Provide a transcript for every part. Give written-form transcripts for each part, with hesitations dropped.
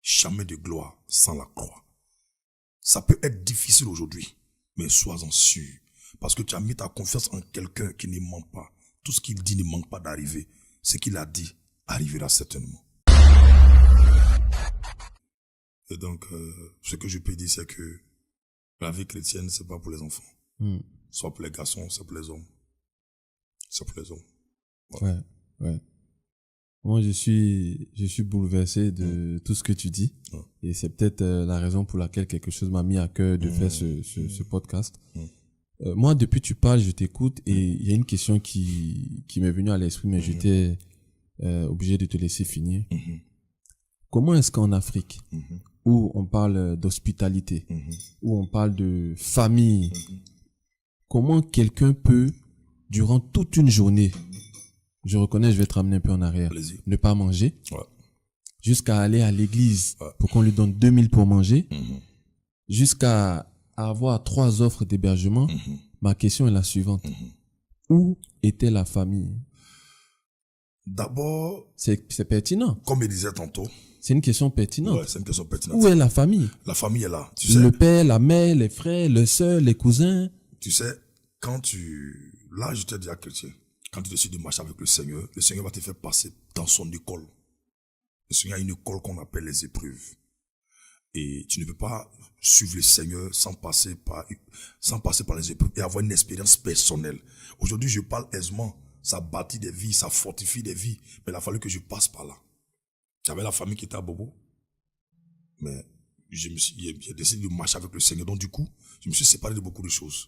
Jamais de gloire sans la croix. Ça peut être difficile aujourd'hui, mais sois-en sûr. Parce que tu as mis ta confiance en quelqu'un qui ne ment pas. Tout ce qu'il dit ne manque pas d'arriver. Ce qu'il a dit arrivera certainement. Et donc, ce que je peux dire, c'est que la vie chrétienne, c'est pas pour les enfants. Soit pour les garçons, c'est pour les hommes. C'est pour les hommes. Voilà. Ouais. Moi, je suis bouleversé de tout ce que tu dis. Et c'est peut-être la raison pour laquelle quelque chose m'a mis à cœur de faire ce podcast. Moi, depuis tu parles, je t'écoute et il y a une question qui m'est venue à l'esprit, mais j'étais obligé de te laisser finir. Comment est-ce qu'en Afrique, où on parle d'hospitalité, où on parle de famille, comment quelqu'un peut, durant toute une journée, je reconnais, je vais te ramener un peu en arrière, ne pas manger, jusqu'à aller à l'église pour qu'on lui donne 2000 pour manger, jusqu'à avoir 3 offres d'hébergement. Ma question est la suivante. Où était la famille? D'abord, c'est pertinent. Comme je disais tantôt, c'est une question pertinente. Ouais, c'est une question pertinente. Où est la famille? La famille est là. Tu sais, le père, la mère, les frères, les sœurs, les cousins. Tu sais, là, je t'ai dit à chrétien, quand tu décides de marcher avec le Seigneur va te faire passer dans son école. Le Seigneur a une école qu'on appelle les épreuves. Et tu ne peux pas suivre le Seigneur sans passer par les épreuves et avoir une expérience personnelle. Aujourd'hui, je parle aisément. Ça bâtit des vies, ça fortifie des vies. Mais il a fallu que je passe par là. J'avais la famille qui était à Bobo. Mais j'ai décidé de marcher avec le Seigneur. Donc du coup, je me suis séparé de beaucoup de choses.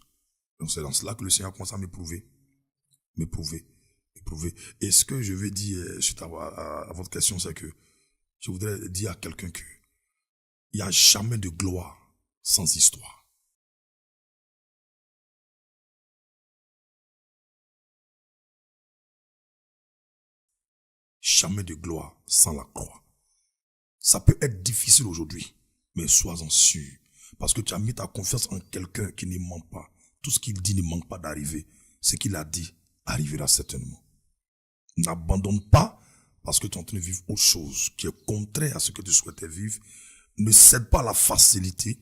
Donc c'est dans cela que le Seigneur commence à m'éprouver. Et ce que je vais dire suite à votre question, c'est que je voudrais dire à quelqu'un que il n'y a jamais de gloire sans histoire. Jamais de gloire sans la croix. Ça peut être difficile aujourd'hui, mais sois-en sûr. Parce que tu as mis ta confiance en quelqu'un qui ne ment pas. Tout ce qu'il dit ne manque pas d'arriver. Ce qu'il a dit arrivera certainement. N'abandonne pas parce que tu es en train de vivre autre chose qui est contraire à ce que tu souhaitais vivre. Ne cède pas à la facilité.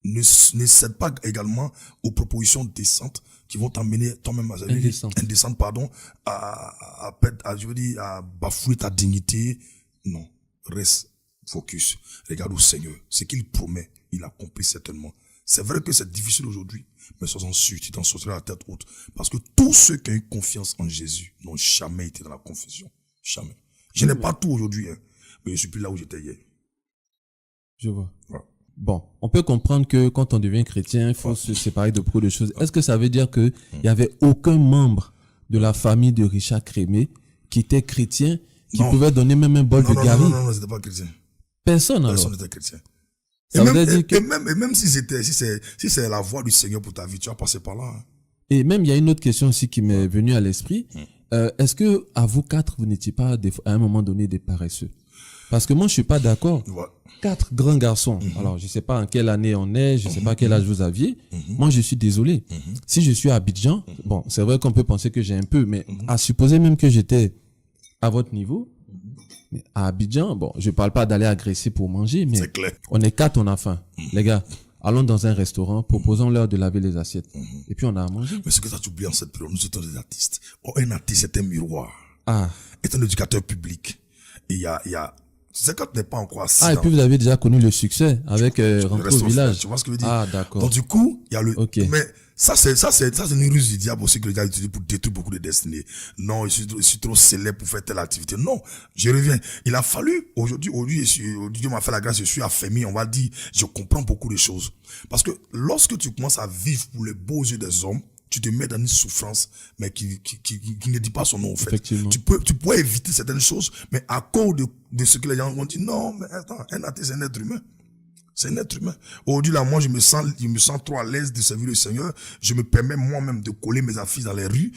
Ne cède pas également aux propositions décentes qui vont t'amener toi-même indécentes, à bafouer ta dignité. Non, reste focus. Regarde au Seigneur. Ce qu'il promet, il accomplit certainement. C'est vrai que c'est difficile aujourd'hui, mais sois-en sûr, tu t'en sortiras la tête haute. Parce que tous ceux qui ont eu confiance en Jésus n'ont jamais été dans la confusion. Jamais. Je n'ai pas tout aujourd'hui, mais je suis plus là où j'étais hier. Je vois. Ouais. Bon, on peut comprendre que quand on devient chrétien, il faut se séparer de beaucoup de choses. Est-ce que ça veut dire que il y avait aucun membre de la famille de Richard Crémé qui était chrétien, qui pouvait donner même un bol de Gary? Non, c'était pas chrétien. Personne alors? Personne n'était chrétien. Ça veut dire que... et même si c'est la voie du Seigneur pour ta vie, tu vas passer par là. Et même, il y a une autre question aussi qui m'est venue à l'esprit. Est-ce que, à vous 4, vous n'étiez pas, à un moment donné, des paresseux? Parce que moi, je suis pas d'accord. 4 grands garçons. Alors, je sais pas en quelle année on est, je sais pas quel âge vous aviez. Moi, je suis désolé. Si je suis à Abidjan, bon, c'est vrai qu'on peut penser que j'ai un peu, mais à supposer même que j'étais à votre niveau, à Abidjan, bon, je parle pas d'aller agresser pour manger, mais on est 4, on a faim. Les gars, allons dans un restaurant, proposons-leur de laver les assiettes. Et puis on a à manger. Mais ce que tu as oublié en cette période, nous étions des artistes. Un artiste, c'est un miroir. Est un éducateur public. Et il y a c'est quand tu n'es pas encore assis. Et puis vous avez déjà connu le succès avec Rentrée au village. Tu vois ce que je veux dire? D'accord. Donc du coup, il y a le... Mais ça c'est une ruse du diable aussi que le gars utilise pour détruire beaucoup de destinées. Non, je suis trop célèbre pour faire telle activité. Non, je reviens. Il a fallu, aujourd'hui, Dieu m'a fait la grâce, je suis affermi, on va dire, je comprends beaucoup de choses. Parce que lorsque tu commences à vivre pour les beaux yeux des hommes, tu te mets dans une souffrance, mais qui ne dit pas son nom, en fait. Tu pourrais éviter certaines choses, mais à cause de ce que les gens vont dire, non, mais attends, un athée, c'est un être humain. C'est un être humain. Aujourd'hui, là, moi, je me sens trop à l'aise de servir le Seigneur. Je me permets moi-même de coller mes affiches dans les rues.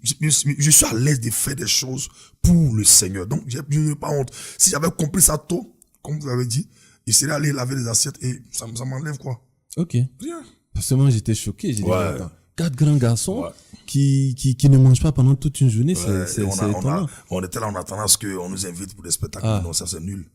Je suis à l'aise de faire des choses pour le Seigneur. Donc, je n'ai pas honte. Si j'avais compris ça tôt, comme vous avez dit, je serais allé laver les assiettes et ça m'enlève quoi? Ok. Rien. Parce que moi, j'étais choqué. J'ai dit, attends, 4 grands garçons qui ne mangent pas pendant toute une journée, c'est étonnant. On était là, on attendait à ce qu'on nous invite pour des spectacles. Non, ça c'est nul.